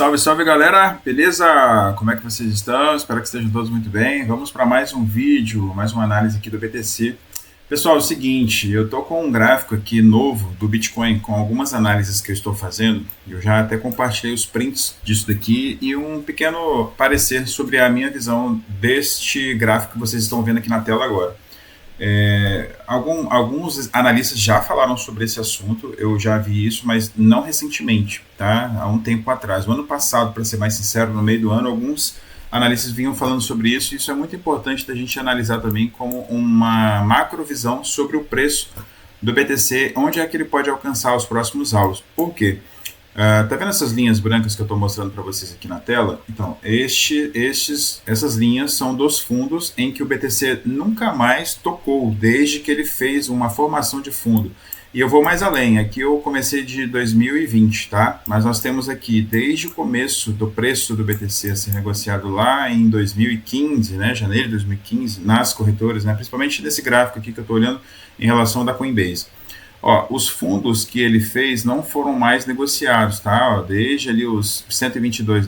Salve, salve galera, beleza? Como é que vocês estão? Espero que estejam todos muito bem. Vamos para mais um vídeo, mais uma análise aqui do BTC. Pessoal, é o seguinte, eu estou com um gráfico aqui novo do Bitcoin com algumas análises que eu estou fazendo. Eu já até compartilhei os prints disso daqui e um pequeno parecer sobre a minha visão deste gráfico que vocês estão vendo aqui na tela agora. Alguns analistas já falaram sobre esse assunto, eu já vi isso, mas não recentemente, tá? Há um tempo atrás. O ano passado, para ser mais sincero, no meio do ano, alguns analistas vinham falando sobre isso, e isso é muito importante da gente analisar também como uma macrovisão sobre o preço do BTC, onde é que ele pode alcançar os próximos alvos. Por quê? Tá vendo essas linhas brancas que eu estou mostrando para vocês aqui na tela? Então, essas linhas são dos fundos em que o BTC nunca mais tocou, desde que ele fez uma formação de fundo. E eu vou mais além, aqui eu comecei de 2020, tá? Mas nós temos aqui, desde o começo do preço do BTC a ser negociado lá em 2015, né, janeiro de 2015, nas corretoras, né, principalmente nesse gráfico aqui que eu estou olhando em relação da Coinbase. Ó, os fundos que ele fez não foram mais negociados, tá? Ó, desde ali os US$ 122,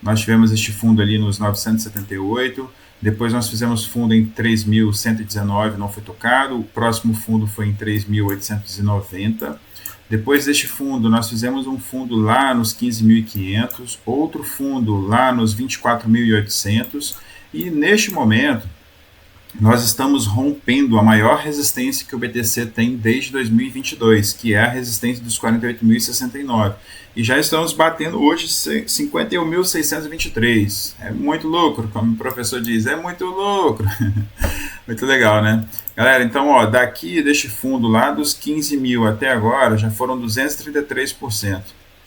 nós tivemos este fundo ali nos 978, depois nós fizemos fundo em 3.119, não foi tocado, o próximo fundo foi em 3.890, depois deste fundo nós fizemos um fundo lá nos 15.500, outro fundo lá nos 24.800, e neste momento nós estamos rompendo a maior resistência que o BTC tem desde 2022, que é a resistência dos 48.069. E já estamos batendo hoje 51.623. É muito lucro, como o professor diz, é muito lucro. Muito legal, né? Galera, então, ó, daqui deste fundo lá dos 15 mil até agora, já foram 233%.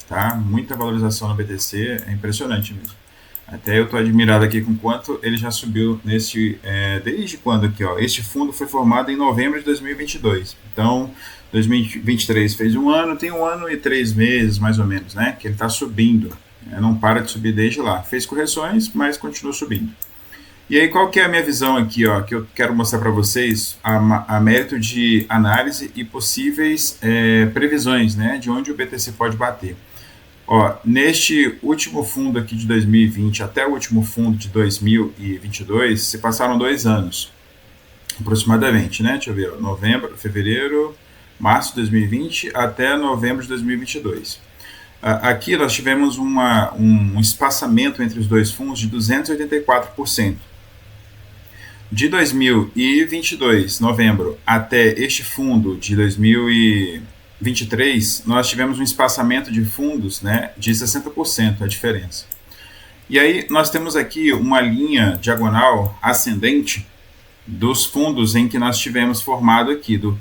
Tá? Muita valorização no BTC, é impressionante mesmo. Até eu estou admirado aqui com quanto ele já subiu neste, desde quando aqui, ó, este fundo foi formado em novembro de 2022, então 2023 fez um ano, tem 1 ano e 3 meses mais ou menos, né, que ele está subindo, não para de subir desde lá, fez correções, mas continua subindo. E aí qual que é a minha visão aqui, ó, que eu quero mostrar para vocês, a mérito de análise e possíveis previsões, né, de onde o BTC pode bater. Ó, neste último fundo aqui de 2020 até o último fundo de 2022, se passaram 2 anos, aproximadamente, né? Deixa eu ver, ó, novembro, fevereiro, março de 2020 até novembro de 2022. Aqui nós tivemos um espaçamento entre os dois fundos de 284%. De 2022, novembro, até este fundo de 2023, nós tivemos um espaçamento de fundos, né, de 60%, a diferença. E aí nós temos aqui uma linha diagonal ascendente dos fundos em que nós tivemos formado aqui, do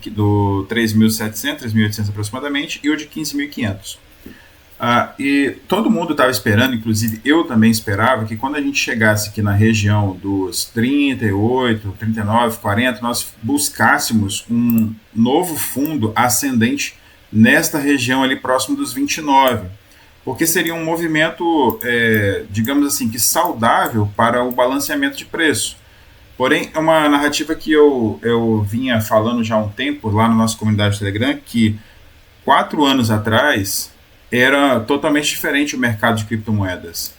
3.700, 3.800 aproximadamente, e o de 15.500. E todo mundo estava esperando, inclusive eu também esperava, que quando a gente chegasse aqui na região dos 38, 39, 40, nós buscássemos um novo fundo ascendente nesta região ali próximo dos 29, porque seria um movimento, digamos assim, que saudável para o balanceamento de preço. Porém, é uma narrativa que eu vinha falando já há um tempo lá na nossa comunidade do Telegram, que 4 anos atrás era totalmente diferente o mercado de criptomoedas.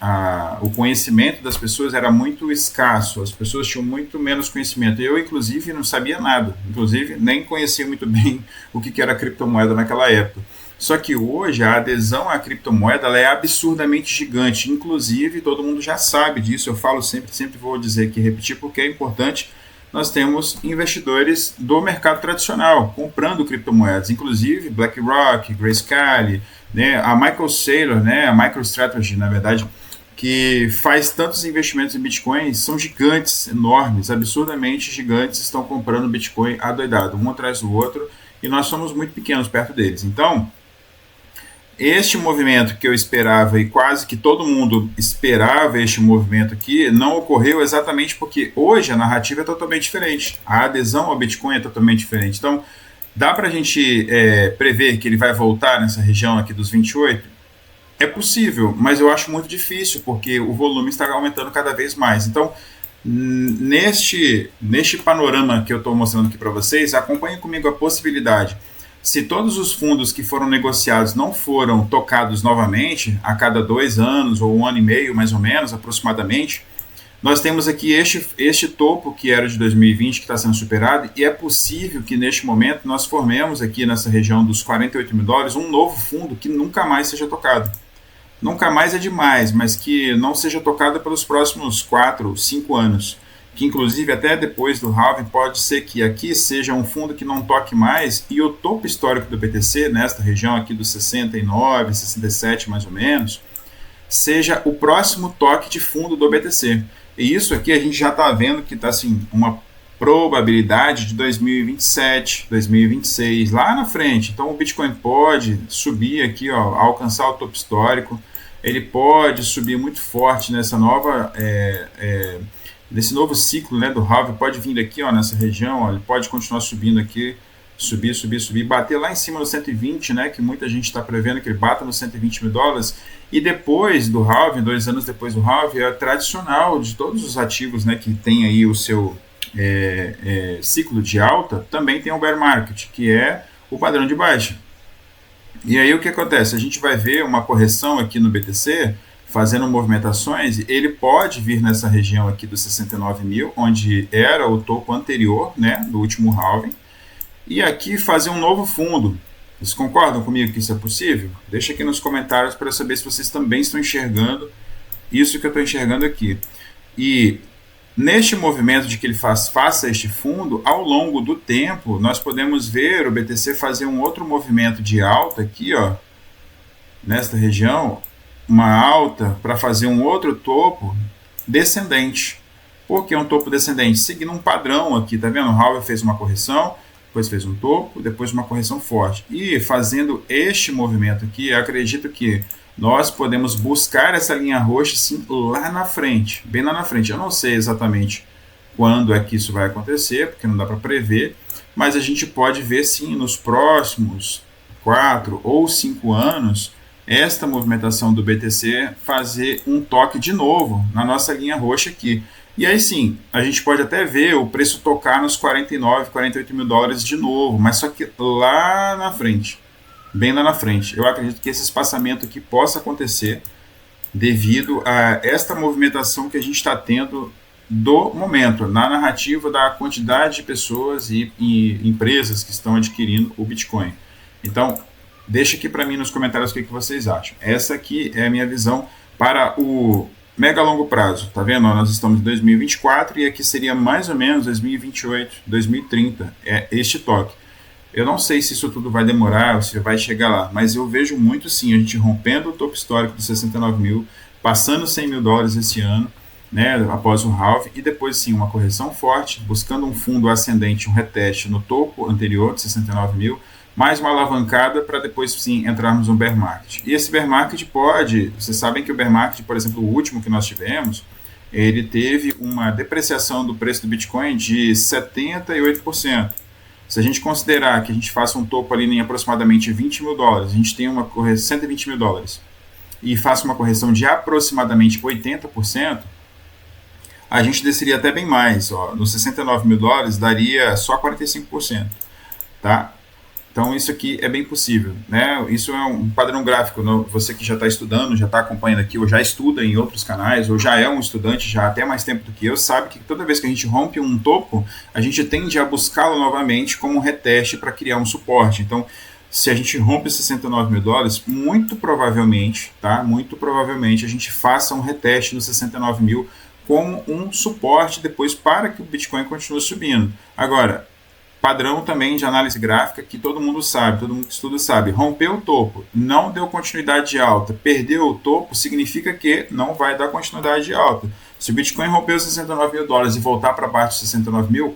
O conhecimento das pessoas era muito escasso, as pessoas tinham muito menos conhecimento. Eu, inclusive, não sabia nada, inclusive nem conhecia muito bem o que era criptomoeda naquela época. Só que hoje a adesão à criptomoeda ela é absurdamente gigante, inclusive todo mundo já sabe disso, eu falo sempre vou dizer aqui, repetir, porque é importante. Nós temos investidores do mercado tradicional comprando criptomoedas, inclusive BlackRock, Grayscale, né, a Michael Saylor, né, a MicroStrategy, na verdade, que faz tantos investimentos em Bitcoin, são gigantes, enormes, absurdamente gigantes, estão comprando Bitcoin adoidado, um atrás do outro, e nós somos muito pequenos perto deles. Então, este movimento que eu esperava e quase que todo mundo esperava este movimento aqui, não ocorreu exatamente porque hoje a narrativa é totalmente diferente. A adesão ao Bitcoin é totalmente diferente. Então, dá para a gente prever que ele vai voltar nessa região aqui dos 28? É possível, mas eu acho muito difícil, porque o volume está aumentando cada vez mais. Então, neste panorama que eu estou mostrando aqui para vocês, acompanhem comigo a possibilidade. Se todos os fundos que foram negociados não foram tocados novamente, a cada 2 anos ou 1 ano e meio, mais ou menos, aproximadamente, nós temos aqui este topo que era de 2020 que está sendo superado, e é possível que neste momento nós formemos aqui nessa região dos 48 mil dólares um novo fundo que nunca mais seja tocado. Nunca mais é demais, mas que não seja tocado pelos próximos 4, 5 anos. Que inclusive até depois do halving pode ser que aqui seja um fundo que não toque mais, e o topo histórico do BTC, nesta região aqui dos 69, 67 mais ou menos, seja o próximo toque de fundo do BTC. E isso aqui a gente já está vendo que está assim, uma probabilidade de 2027, 2026, lá na frente. Então o Bitcoin pode subir aqui, ó, alcançar o topo histórico, ele pode subir muito forte nessa nova... nesse novo ciclo, né, do halving, pode vir aqui, ó, nessa região, ó, ele pode continuar subindo aqui, subir, bater lá em cima no 120, né, que muita gente está prevendo que ele bata nos 120 mil dólares, e depois do halving, 2 anos depois do halving, é tradicional de todos os ativos, né, que tem aí o seu ciclo de alta, também tem o bear market, que é o padrão de baixa. E aí o que acontece? A gente vai ver uma correção aqui no BTC, fazendo movimentações, ele pode vir nessa região aqui dos 69 mil, onde era o topo anterior, né, do último halving, e aqui fazer um novo fundo. Vocês concordam comigo que isso é possível? Deixa aqui nos comentários para eu saber se vocês também estão enxergando isso que eu estou enxergando aqui. E neste movimento de que ele faça este fundo, ao longo do tempo, nós podemos ver o BTC fazer um outro movimento de alta aqui, ó, nesta região, uma alta para fazer um outro topo descendente. Por que um topo descendente? Seguindo um padrão aqui, tá vendo? O halving fez uma correção, depois fez um topo, depois uma correção forte. E fazendo este movimento aqui, eu acredito que nós podemos buscar essa linha roxa sim lá na frente, bem lá na frente. Eu não sei exatamente quando é que isso vai acontecer, porque não dá para prever, mas a gente pode ver sim nos próximos 4 ou 5 anos esta movimentação do BTC fazer um toque de novo na nossa linha roxa aqui. E aí sim, a gente pode até ver o preço tocar nos 49, 48 mil dólares de novo, mas só que lá na frente, bem lá na frente. Eu acredito que esse espaçamento aqui possa acontecer devido a esta movimentação que a gente está tendo do momento, na narrativa da quantidade de pessoas e empresas que estão adquirindo o Bitcoin. Então, deixa aqui para mim nos comentários o que vocês acham. Essa aqui é a minha visão para o mega longo prazo. Tá vendo? Nós estamos em 2024 e aqui seria mais ou menos 2028, 2030. É este toque. Eu não sei se isso tudo vai demorar ou se vai chegar lá, mas eu vejo muito sim a gente rompendo o topo histórico dos 69 mil, passando 100 mil dólares esse ano, né, após o halving, e depois sim uma correção forte, buscando um fundo ascendente, um reteste no topo anterior de 69 mil, mais uma alavancada para depois sim entrarmos no bear market. E esse bear market pode, vocês sabem que o bear market, por exemplo, o último que nós tivemos, ele teve uma depreciação do preço do Bitcoin de 78%. Se a gente considerar que a gente faça um topo ali em aproximadamente 20 mil dólares, a gente tem uma correção 120 mil dólares, e faça uma correção de aproximadamente 80%, a gente desceria até bem mais. Ó, nos 69 mil dólares daria só 45%. Tá? Então isso aqui é bem possível, né? Isso é um padrão gráfico. Você que já está estudando, já está acompanhando aqui, ou já estuda em outros canais, ou já é um estudante já há até mais tempo do que eu, sabe que toda vez que a gente rompe um topo, a gente tende a buscá-lo novamente como um reteste para criar um suporte. Então, se a gente rompe 69 mil dólares, muito provavelmente, tá? Muito provavelmente a gente faça um reteste nos 69 mil como um suporte depois para que o Bitcoin continue subindo. Agora, padrão também de análise gráfica que todo mundo sabe, todo mundo que estuda sabe, rompeu o topo, não deu continuidade de alta, perdeu o topo, significa que não vai dar continuidade de alta. Se o Bitcoin romper os 69 mil dólares e voltar para baixo de 69 mil,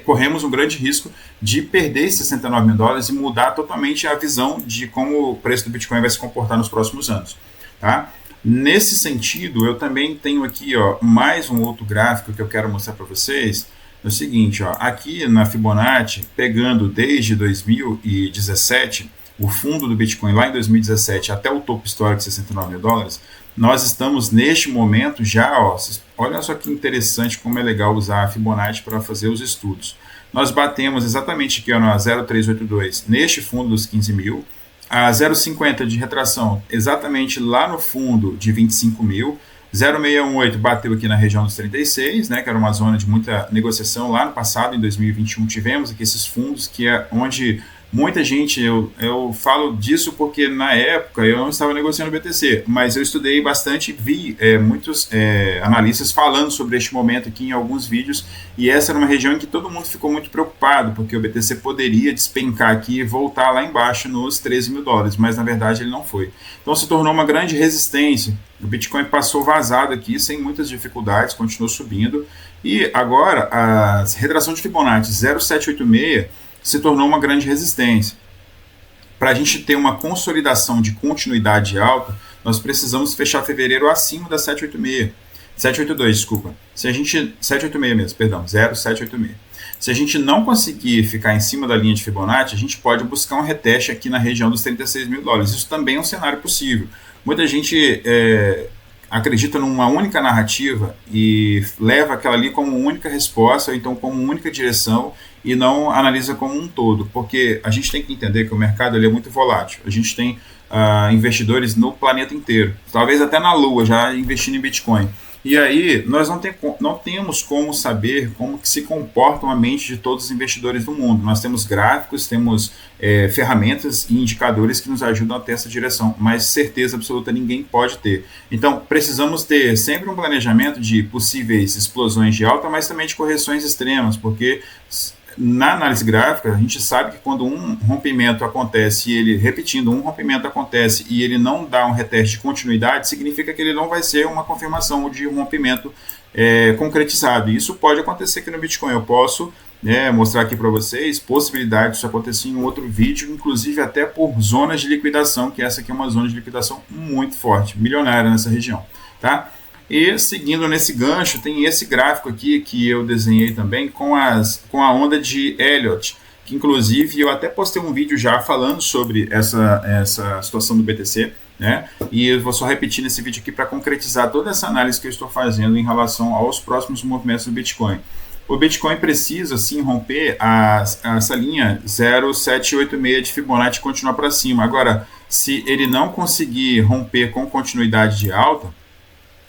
corremos um grande risco de perder esses 69 mil dólares e mudar totalmente a visão de como o preço do Bitcoin vai se comportar nos próximos anos. Tá? Nesse sentido, eu também tenho aqui ó, mais um outro gráfico que eu quero mostrar para vocês. É o seguinte, ó, aqui na Fibonacci, pegando desde 2017, o fundo do Bitcoin lá em 2017 até o topo histórico de 69 mil dólares, nós estamos neste momento já, ó, olha só que interessante como é legal usar a Fibonacci para fazer os estudos. nós batemos exatamente aqui ó, no 0,382 neste fundo dos 15 mil, a 0,50 de retração exatamente lá no fundo de 25 mil, 0,618 bateu aqui na região dos 36, né, que era uma zona de muita negociação lá no passado, em 2021 tivemos aqui esses fundos, que é onde muita gente, eu falo disso porque na época eu não estava negociando BTC, mas eu estudei bastante, vi muitos analistas falando sobre este momento aqui em alguns vídeos, e essa era uma região em que todo mundo ficou muito preocupado, porque o BTC poderia despencar aqui e voltar lá embaixo nos 13 mil dólares, mas na verdade ele não foi. Então se tornou uma grande resistência, o Bitcoin passou vazado aqui sem muitas dificuldades, continuou subindo, e agora a retração de Fibonacci 0,786 se tornou uma grande resistência. Para a gente ter uma consolidação de continuidade alta, nós precisamos fechar fevereiro acima da 786. 782, desculpa. Se a gente 786 mesmo, perdão, 0,786. Se a gente não conseguir ficar em cima da linha de Fibonacci, a gente pode buscar um reteste aqui na região dos 36 mil dólares. Isso também é um cenário possível. Muita gente acredita numa única narrativa e leva aquela ali como única resposta, ou então como única direção, e não analisa como um todo, porque a gente tem que entender que o mercado ele é muito volátil. A gente tem investidores no planeta inteiro, talvez até na Lua, já investindo em Bitcoin. E aí, nós não temos como saber como que se comportam a mente de todos os investidores do mundo. Nós temos gráficos, temos ferramentas e indicadores que nos ajudam a ter essa direção, mas certeza absoluta ninguém pode ter. Então, precisamos ter sempre um planejamento de possíveis explosões de alta, mas também de correções extremas, porque na análise gráfica, a gente sabe que quando um rompimento acontece e ele, repetindo, um rompimento acontece e ele não dá um reteste de continuidade, significa que ele não vai ser uma confirmação de um rompimento concretizado. E isso pode acontecer aqui no Bitcoin. Eu posso mostrar aqui para vocês possibilidade disso acontecer em um outro vídeo, inclusive até por zonas de liquidação, que essa aqui é uma zona de liquidação muito forte, milionária nessa região, tá? E seguindo nesse gancho, tem esse gráfico aqui que eu desenhei também com a onda de Elliott, que inclusive eu até postei um vídeo já falando sobre essa situação do BTC, né? E eu vou só repetir nesse vídeo aqui para concretizar toda essa análise que eu estou fazendo em relação aos próximos movimentos do Bitcoin. O Bitcoin precisa sim romper essa linha 0,786 de Fibonacci e continuar para cima. Agora, se ele não conseguir romper com continuidade de alta,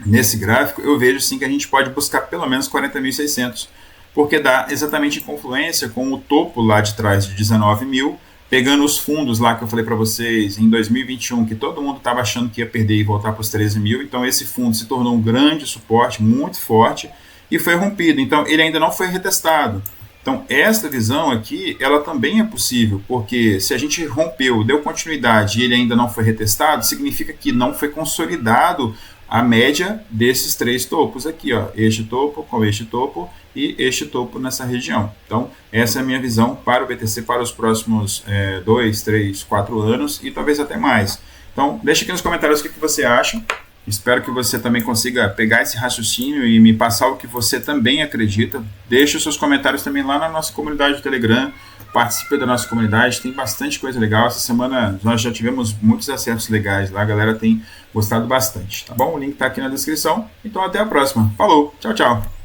nesse gráfico, eu vejo sim que a gente pode buscar pelo menos 40.600, porque dá exatamente em confluência com o topo lá de trás de 19 mil, pegando os fundos lá que eu falei para vocês em 2021, que todo mundo estava achando que ia perder e voltar para os 13 mil, então esse fundo se tornou um grande suporte, muito forte, e foi rompido, então ele ainda não foi retestado. Então esta visão aqui, ela também é possível, porque se a gente rompeu, deu continuidade e ele ainda não foi retestado, significa que não foi consolidado a média desses três topos aqui, ó, este topo com este topo e este topo nessa região. Então, essa é a minha visão para o BTC para os próximos 2, 3, 4 anos e talvez até mais. Então, deixa aqui nos comentários o que você acha. Espero que você também consiga pegar esse raciocínio e me passar o que você também acredita. Deixe os seus comentários também lá na nossa comunidade do Telegram. Participe da nossa comunidade, tem bastante coisa legal. Essa semana nós já tivemos muitos acessos legais lá, a galera tem gostado bastante, tá bom? O link está aqui na descrição. Então até a próxima. Falou, tchau, tchau.